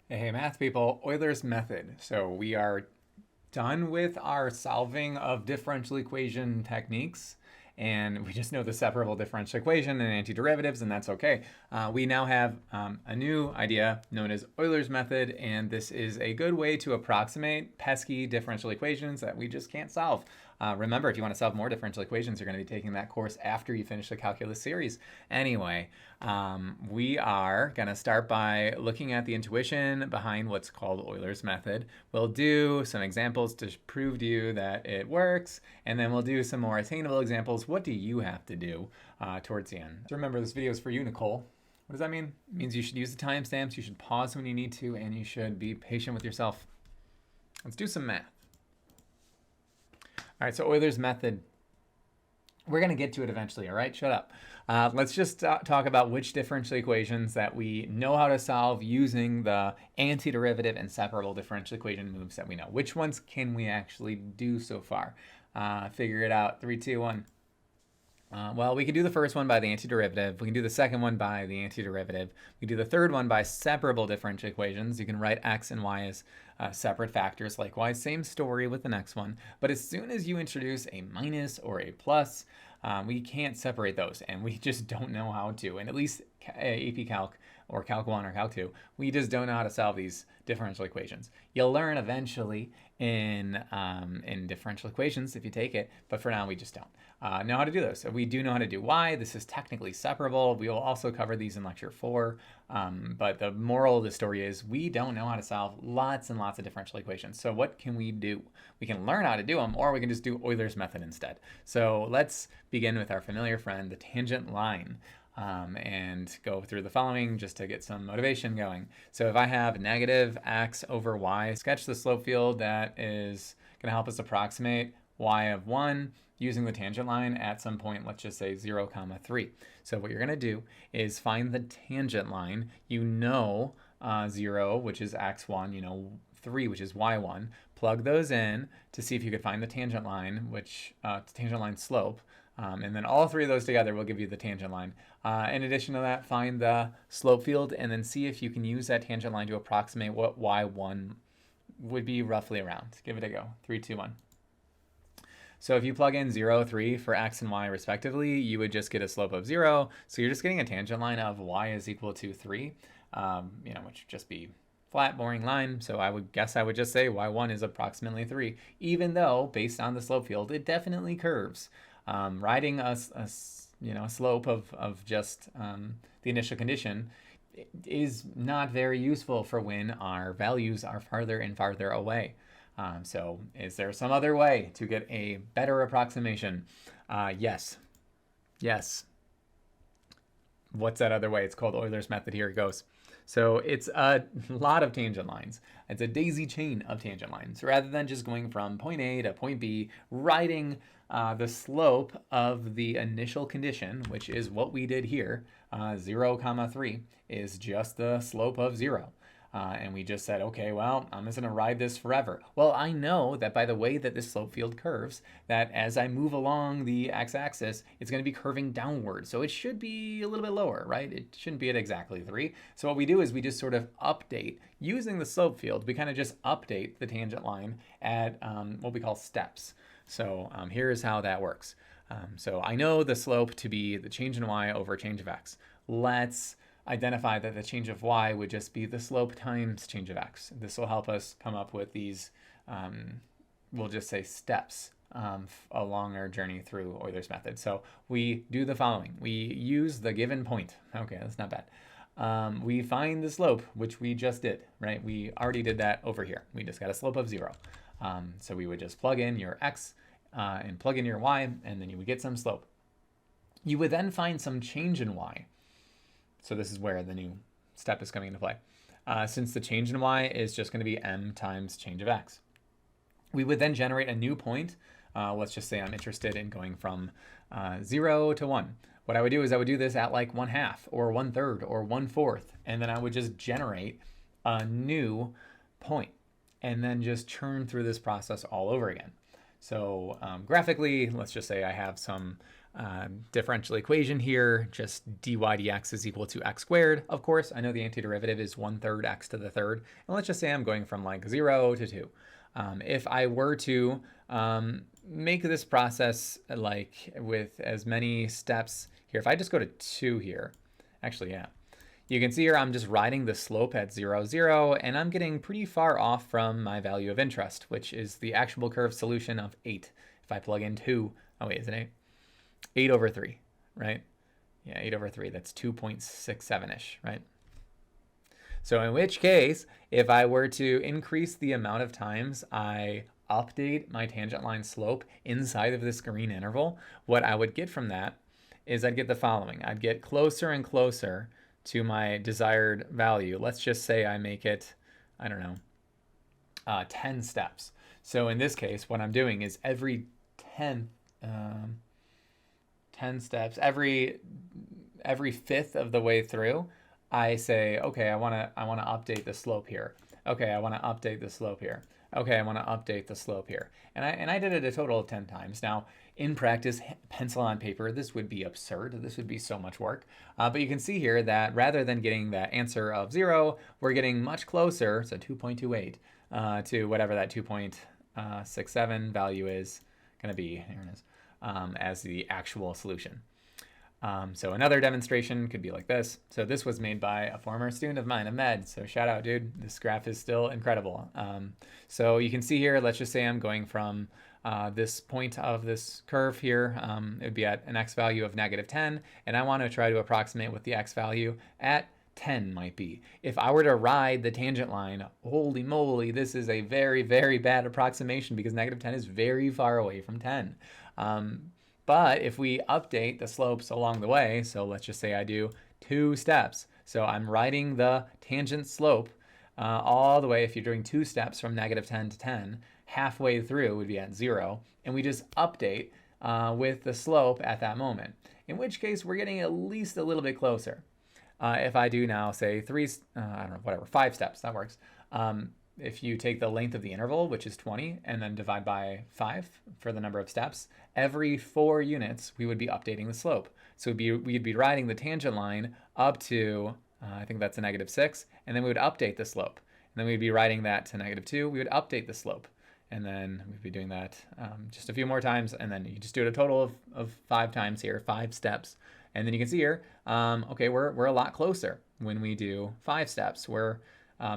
Hey, math people, Euler's method. So we are done with our solving of differential equation techniques, and we just know the separable differential equation and antiderivatives, and that's okay. We now have a new idea known as Euler's method, and this is a good way to approximate pesky differential equations that we just can't solve. Remember, if you want to solve more differential equations, you're going to be taking that course after you finish the calculus series. Anyway, we are going to start by looking at the intuition behind what's called Euler's method. We'll do some examples to prove to you that it works, and then we'll do some more attainable examples. What do you have to do towards the end? So remember, this video is for you, Nicole. What does that mean? It means you should use the timestamps, you should pause when you need to, and you should be patient with yourself. Let's do some math. All right, so Euler's method, we're going to get to it eventually, all right? Shut up. Let's just talk about which differential equations that we know how to solve using the antiderivative and separable differential equation moves that we know. Which ones can we actually do so far? Figure it out. 3, 2, 1. Well, we can do the first one by the antiderivative. We can do the second one by the antiderivative. We can do the third one by separable differential equations. You can write x and y as separate factors. Likewise, same story with the next one. But as soon as you introduce a minus or a plus, we can't separate those, and we just don't know how to. And at least AP Calc or Calc 1 or Calc 2, we just don't know how to solve these differential equations. You'll learn eventually in differential equations if you take it, but for now we just don't know how to do those. So we do know how to do y. This is technically separable. We will also cover these in lecture 4, but the moral of the story is we don't know how to solve lots and lots of differential equations. So what can we do? We can learn how to do them, or we can just do Euler's method instead. So let's begin with our familiar friend, the tangent line. And go through the following just to get some motivation going. So if I have negative x over y, sketch the slope field that is going to help us approximate y of 1 using the tangent line at some point, let's just say 0, 3. So what you're going to do is find the tangent line. You know 0, which is x1, you know 3, which is y1. Plug those in to see if you could find the tangent line, which tangent line slope. And then all three of those together will give you the tangent line. In addition to that, find the slope field and then see if you can use that tangent line to approximate what y1 would be roughly around. Give it a go. 3, 2, 1. So if you plug in 0, 3 for x and y respectively, you would just get a slope of 0. So you're just getting a tangent line of y is equal to 3, which would just be flat, boring line. So I would just say y1 is approximately 3, even though based on the slope field, it definitely curves. Riding a slope of just the initial condition is not very useful for when our values are farther and farther away. So is there some other way to get a better approximation? Yes. What's that other way? It's called Euler's method. Here it goes. So it's a lot of tangent lines. It's a daisy chain of tangent lines. Rather than just going from point A to point B, writing the slope of the initial condition, which is what we did here, 0, 3, is just the slope of 0. And we just said, okay, well, I'm just going to ride this forever. Well, I know that by the way that this slope field curves, that as I move along the x-axis, it's going to be curving downward. So it should be a little bit lower, right? It shouldn't be at exactly 3. So what we do is we just sort of update. Using the slope field, we kind of just update the tangent line at what we call steps. So here's how that works. So I know the slope to be the change in y over change of x. Let's identify that the change of y would just be the slope times change of x. This will help us come up with these, we'll just say steps along our journey through Euler's method. So we do the following. We use the given point. Okay, that's not bad. We find the slope, which we just did, right? We already did that over here. We just got a slope of 0. So we would just plug in your x and plug in your y, and then you would get some slope. You would then find some change in y. So this is where the new step is coming into play. Since the change in y is just going to be m times change of x. We would then generate a new point. Let's just say I'm interested in going from 0 to 1. What I would do is I would do this at like 1/2 or 1/3 or 1/4, and then I would just generate a new point and then just churn through this process all over again. So graphically, let's just say I have some differential equation here, just dy dx is equal to x squared. Of course, I know the antiderivative is 1/3 x to the third. And let's just say I'm going from like 0 to 2. If I were to make this process like with as many steps here, if I just go to 2 here, actually, yeah, you can see here I'm just riding the slope at 0, 0, and I'm getting pretty far off from my value of interest, which is the actual curve solution of 8. If I plug in 2, oh wait, is it 8? 8 over 3, right? Yeah, 8 over 3, that's 2.67-ish, right? So in which case, if I were to increase the amount of times I update my tangent line slope inside of this green interval, what I would get from that is I'd get the following. I'd get closer and closer to my desired value. Let's just say I make it, I don't know, 10 steps. So in this case, what I'm doing is every 10 steps, every fifth of the way through, I say, okay, I want to update the slope here. Okay, I want to update the slope here. Okay, I want to update the slope here. And I did it a total of 10 times. Now, in practice, pencil on paper, this would be absurd. This would be so much work. But you can see here that rather than getting that answer of 0, we're getting much closer, so 2.28, to whatever that 2.67 value is going to be, here it is, as the actual solution. So another demonstration could be like this. So this was made by a former student of mine, Ahmed. So shout out, dude. This graph is still incredible. So you can see here, let's just say I'm going from this point of this curve here. It would be at an x value of -10, and I want to try to approximate what the x value at 10 might be. If I were to ride the tangent line, holy moly, this is a very, very bad approximation because -10 is very far away from 10. But if we update the slopes along the way, so let's just say I do 2 steps. So I'm riding the tangent slope all the way. If you're doing 2 steps from -10 to 10, halfway through would be at 0. And we just update with the slope at that moment, in which case we're getting at least a little bit closer. If I do now say 5 steps, that works. If you take the length of the interval, which is 20, and then divide by 5 for the number of steps, every 4 units, we would be updating the slope. So we'd be riding the tangent line up to, I think that's a -6, and then we would update the slope. And then we'd be riding that to -2, we would update the slope. And then we'd be doing that just a few more times, and then you just do it a total of 5 times here, 5 steps. And then you can see here, okay, we're a lot closer when we do 5 steps. We're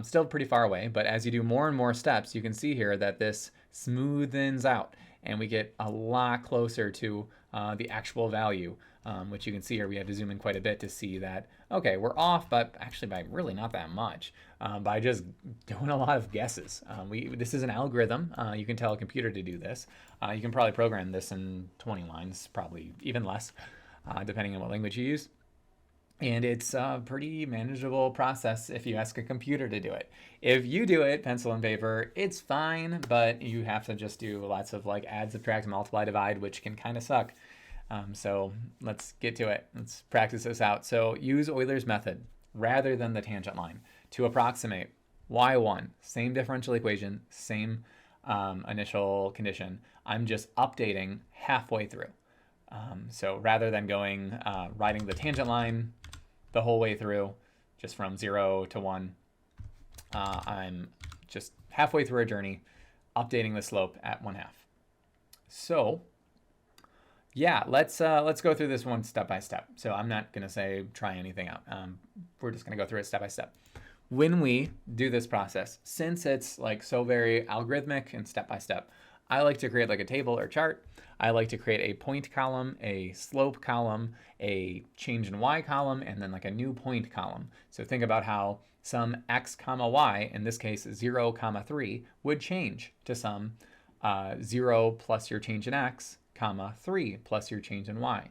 still pretty far away, but as you do more and more steps, you can see here that this smoothens out and we get a lot closer to the actual value, which you can see here. We have to zoom in quite a bit to see that, okay, we're off, but actually by really not that much, by just doing a lot of guesses. This is an algorithm. You can tell a computer to do this. You can probably program this in 20 lines, probably even less, depending on what language you use. And it's a pretty manageable process if you ask a computer to do it. If you do it, pencil and paper, it's fine, but you have to just do lots of like add, subtract, multiply, divide, which can kind of suck. So let's get to it. Let's practice this out. So use Euler's method rather than the tangent line to approximate y1. Same differential equation, same initial condition. I'm just updating halfway through. So rather than going riding the tangent line the whole way through, just from 0 to 1, I'm just halfway through a journey, updating the slope at 1/2. So yeah, let's go through this one step by step. So I'm not gonna say try anything out. We're just gonna go through it step by step. When we do this process, since it's like so very algorithmic and step by step, I like to create like a table or chart. I like to create a point column, a slope column, a change in y column, and then like a new point column. So think about how some x comma y, in this case 0 comma 3, would change to some 0 plus your change in x, comma 3 plus your change in y.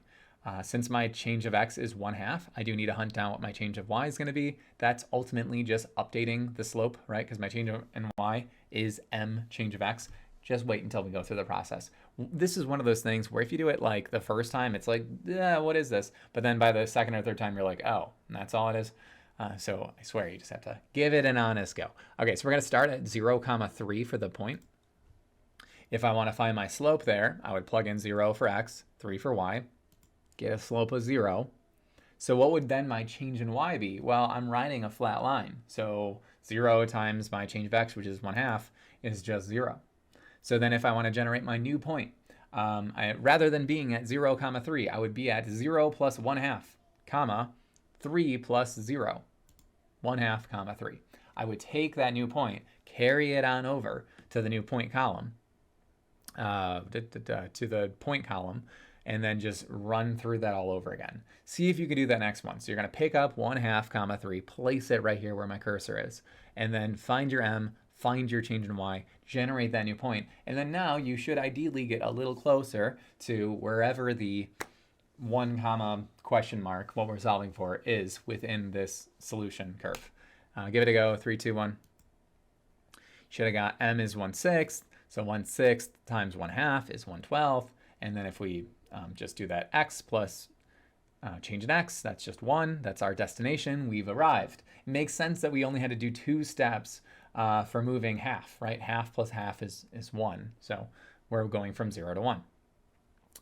Since my change of x is 1/2, I do need to hunt down what my change of y is going to be. That's ultimately just updating the slope, right? Because my change in y is m change of x. Just wait until we go through the process. This is one of those things where if you do it like the first time, it's like, what is this? But then by the second or third time, you're like, oh, and that's all it is. So I swear you just have to give it an honest go. Okay, so we're going to start at 0 comma 3 for the point. If I want to find my slope there, I would plug in 0 for x, 3 for y. get a slope of 0. So what would then my change in y be? Well, I'm writing a flat line. So 0 times my change of x, which is 1/2, is just 0. So then if I want to generate my new point, rather than being at 0, 3, I would be at 0 plus 1/2, comma, 3 plus 0, 1/2, 3. I would take that new point, carry it on over to the new point column, to the point column, and then just run through that all over again. See if you can do that next one. So you're going to pick up 1/2, 3, place it right here where my cursor is, and then find your m, find your change in y, generate that new point, and then now you should ideally get a little closer to wherever the 1, question mark, what we're solving for, is within this solution curve. Give it a go. 3, 2, 1. Should have got m is 1/6, so 1/6 times 1/2 is 1/12, and then if we just do that x plus change in x, that's just 1. That's our destination. We've arrived. It makes sense that we only had to do 2 steps for moving half, right? Half plus half is 1. So we're going from 0 to 1.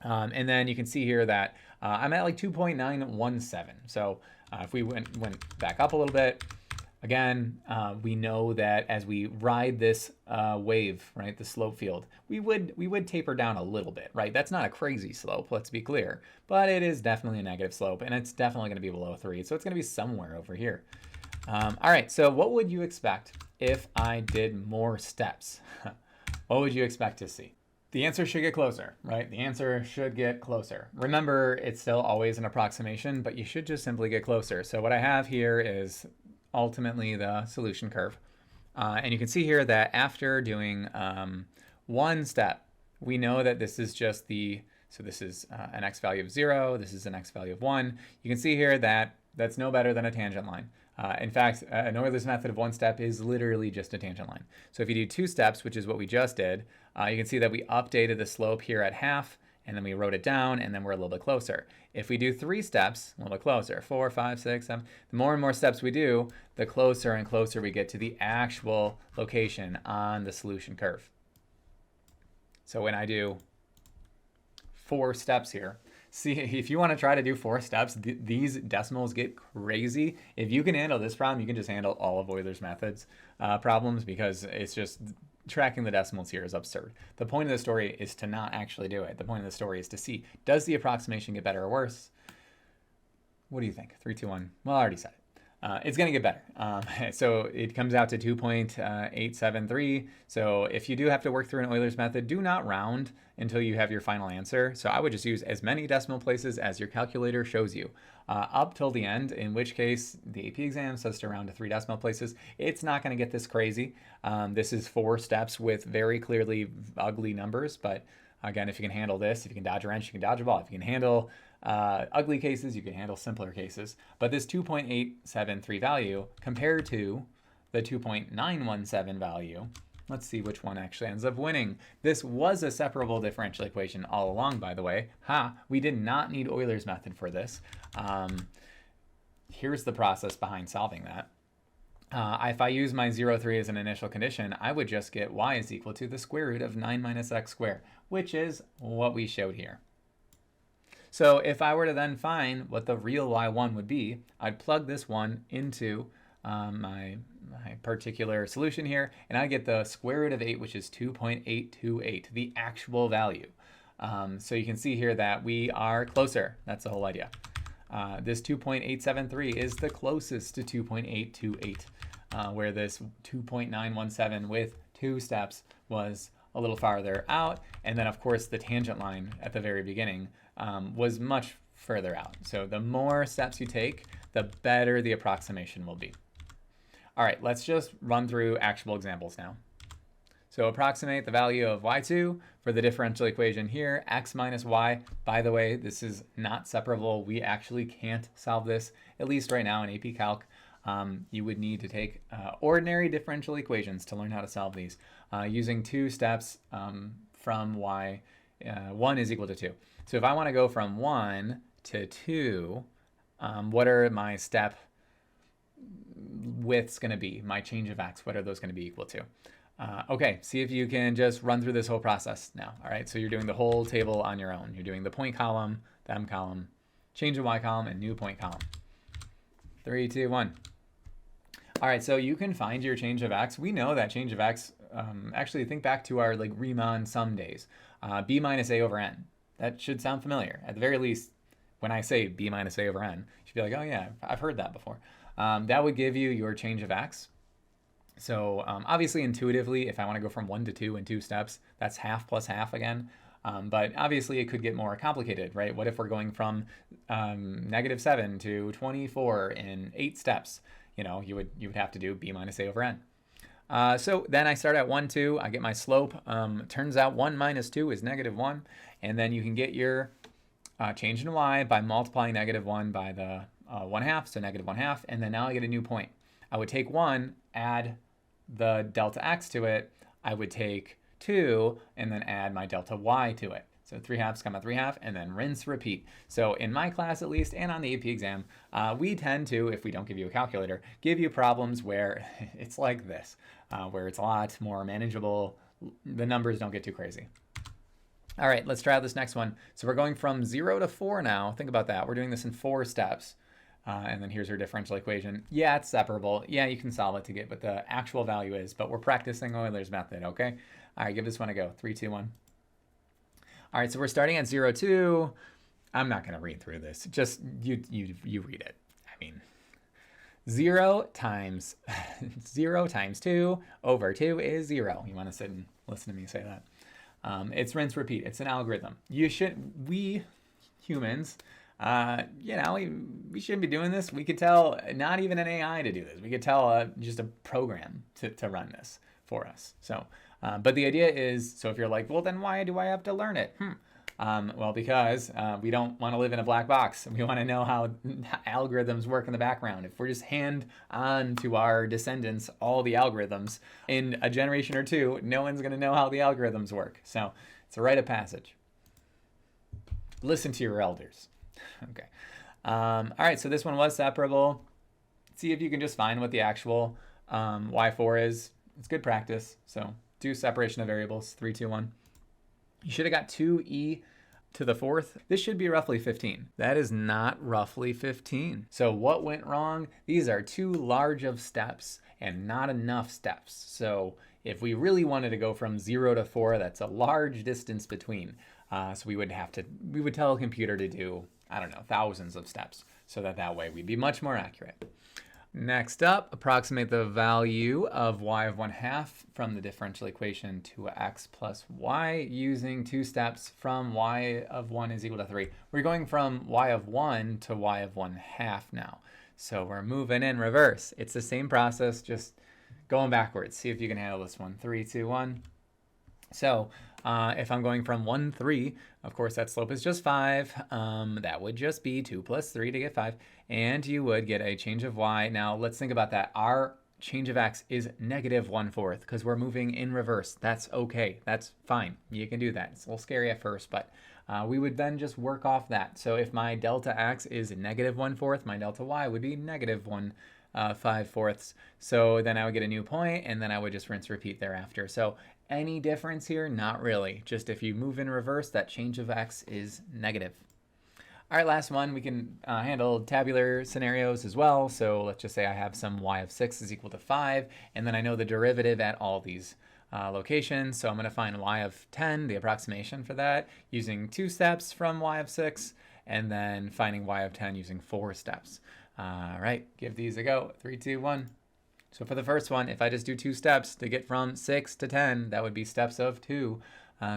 And then you can see here that I'm at like 2.917. So if we went back up a little bit, again, we know that as we ride this wave, right, the slope field, we would taper down a little bit, right? That's not a crazy slope, let's be clear, but it is definitely a negative slope, and it's definitely going to be below 3, so it's going to be somewhere over here. All right, so what would you expect if I did more steps? What would you expect to see? The answer should get closer, right? The answer should get closer. Remember, it's still always an approximation, but you should just simply get closer. So what I have here is ultimately the solution curve. And you can see here that after doing one step, we know that this is just so this is an x value of 0, this is an x value of 1. You can see here that that's no better than a tangent line. In fact, an Euler's method of one step is literally just a tangent line. So if you do 2 steps, which is what we just did, you can see that we updated the slope here at half, and then we wrote it down, and then we're a little bit closer. If we do 3 steps, a little bit closer, 4, 5, 6, 7, the more and more steps we do, the closer and closer we get to the actual location on the solution curve. So when I do 4 steps here, see, if you want to try to do 4 steps, these decimals get crazy. If you can handle this problem, you can just handle all of Euler's methods problems, because it's just tracking the decimals here is absurd. The point of the story is to not actually do it. The point of the story is to see, does the approximation get better or worse? What do you think? 3, 2, 1. Well, I already said it. It's going to get better. So it comes out to 2.873. So if you do have to work through an Euler's method, do not round until you have your final answer. So I would just use as many decimal places as your calculator shows you up till the end, in which case the AP exam says to round to 3 decimal places. It's not going to get this crazy. This is 4 steps with very clearly ugly numbers, but again, if you can handle this, if you can dodge a wrench, you can dodge a ball. If you can handle ugly cases, you can handle simpler cases. But this 2.873 value compared to the 2.917 value, let's see which one actually ends up winning. This was a separable differential equation all along, by the way. We did not need Euler's method for this. Here's the process behind solving that. If I use my 0, 3 as an initial condition, I would just get y is equal to the square root of 9 minus x squared, which is what we showed here. So if I were to then find what the real y1 would be, I'd plug this one into my particular solution here, and I get the square root of 8, which is 2.828, the actual value. So you can see here that we are closer. That's the whole idea. This 2.873 is the closest to 2.828, where this 2.917 with 2 steps was a little farther out. And then, of course, the tangent line at the very beginning was much further out. So the more steps you take, the better the approximation will be. All right, let's just run through actual examples now. So approximate the value of y2 for the differential equation here, x minus y. By the way, this is not separable. We actually can't solve this, at least right now in AP Calc. You would need to take ordinary differential equations to learn how to solve these using 2 steps from y. 1 is equal to 2. So if I want to go from 1 to 2, what are my step widths going to be? My change of x, what are those going to be equal to? Okay, see if you can just run through this whole process now. All right, so you're doing the whole table on your own. You're doing the point column, the m column, change of y column, and new point column. 3, 2, 1. All right, so you can find your change of x. We know that change of x, actually think back to our like Riemann sum days. B minus a over n. That should sound familiar. At the very least, when I say b minus a over n, you should be like, oh yeah, I've heard that before. That would give you your change of x. So obviously intuitively, if I want to go from 1 to 2 in 2 steps, that's half plus half again. But obviously it could get more complicated, right? What if we're going from -7 to 24 in 8 steps? You know, you would have to do b minus a over n. So then I start at 1, 2, I get my slope. Turns out 1 minus 2 is -1. And then you can get your change in y by multiplying -1 by the 1/2, so -1/2. And then now I get a new point. I would take 1, add the delta x to it. I would take 2, and then add my delta y to it. So 3/2, 3/2, and then rinse, repeat. So in my class at least, and on the AP exam, we tend to, if we don't give you a calculator, give you problems where it's like this, where it's a lot more manageable. The numbers don't get too crazy. All right, let's try out this next one. So we're going from 0 to 4 now. Think about that. We're doing this in 4 steps. And then here's our differential equation. Yeah, it's separable. Yeah, you can solve it to get what the actual value is, but we're practicing Euler's method, okay? All right, give this one a go. 3, 2, 1. All right, so we're starting at 0, 2. I'm not going to read through this. Just you read it. I mean, 0 times 0 times 2 over 2 is 0. You want to sit and listen to me say that. It's rinse, repeat. It's an algorithm. We humans, you know, we shouldn't be doing this. We could tell not even an AI to do this. We could tell just a program to run this for us. So, but the idea is, so if you're like, well, then why do I have to learn it? Well, because we don't want to live in a black box. We want to know how algorithms work in the background. If we're just hand on to our descendants all the algorithms, in a generation or two, no one's going to know how the algorithms work. So it's a rite of passage. Listen to your elders. Okay. All right, so this one was separable. See if you can just find what the actual y4 is. It's good practice. So do separation of variables, 3, 2, 1. You should have got 2e to the 4th. This should be roughly 15. That is not roughly 15. So what went wrong? These are too large of steps and not enough steps. So if we really wanted to go from 0 to 4, that's a large distance between. So we would tell a computer to do, I don't know, thousands of steps, so that way we'd be much more accurate. Next up, approximate the value of y of 1/2 from the differential equation to x plus y using 2 steps from y of 1 is equal to 3. We're going from y of 1 to y of 1/2 now. So we're moving in reverse. It's the same process, just going backwards. See if you can handle this one. 3, 2, 1. So if I'm going from 1, 3, of course that slope is just 5. That would just be 2 plus 3 to get 5. And you would get a change of y. Now let's think about that. Our change of x is -1/4 because we're moving in reverse. That's okay. That's fine. You can do that. It's a little scary at first, but we would then just work off that. So if my delta x is -1/4, my delta y would be -1/5/4. So then I would get a new point, and then I would just rinse repeat thereafter. So any difference here? Not really. Just if you move in reverse, that change of x is negative. All right, last one. We can handle tabular scenarios as well. So let's just say I have some y of 6 is equal to 5, and then I know the derivative at all these locations. So I'm going to find y of 10, the approximation for that, using 2 steps from y of 6, and then finding y of 10 using 4 steps. All right, give these a go. 3, 2, 1. So for the first one, if I just do 2 steps to get from 6 to 10, that would be steps of 2.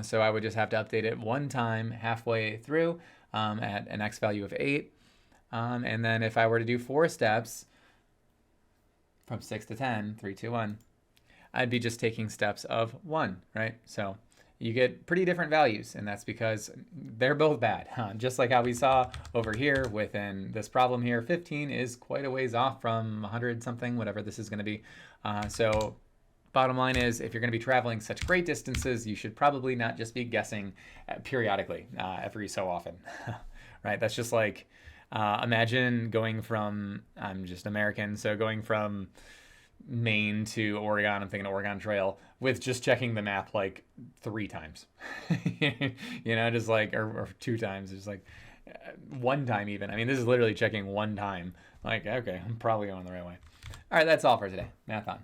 So I would just have to update it 1 time halfway through at an x value of 8. And then if I were to do 4 steps from 6 to 10, 3, 2, 1, I'd be just taking steps of 1, right? So you get pretty different values, and that's because they're both bad. Just like how we saw over here within this problem here, 15 is quite a ways off from 100 something, whatever this is going to be. So bottom line is, if you're going to be traveling such great distances, you should probably not just be guessing periodically every so often, right? That's just like, imagine going from, I'm just American, so going from Maine to Oregon, I'm thinking Oregon Trail, with just checking the map like 3 times, you know, just like, or 2 times. It's like, one time even. I mean, this is literally checking one time. Like, okay, I'm probably going the right way. All right, that's all for today. Math on.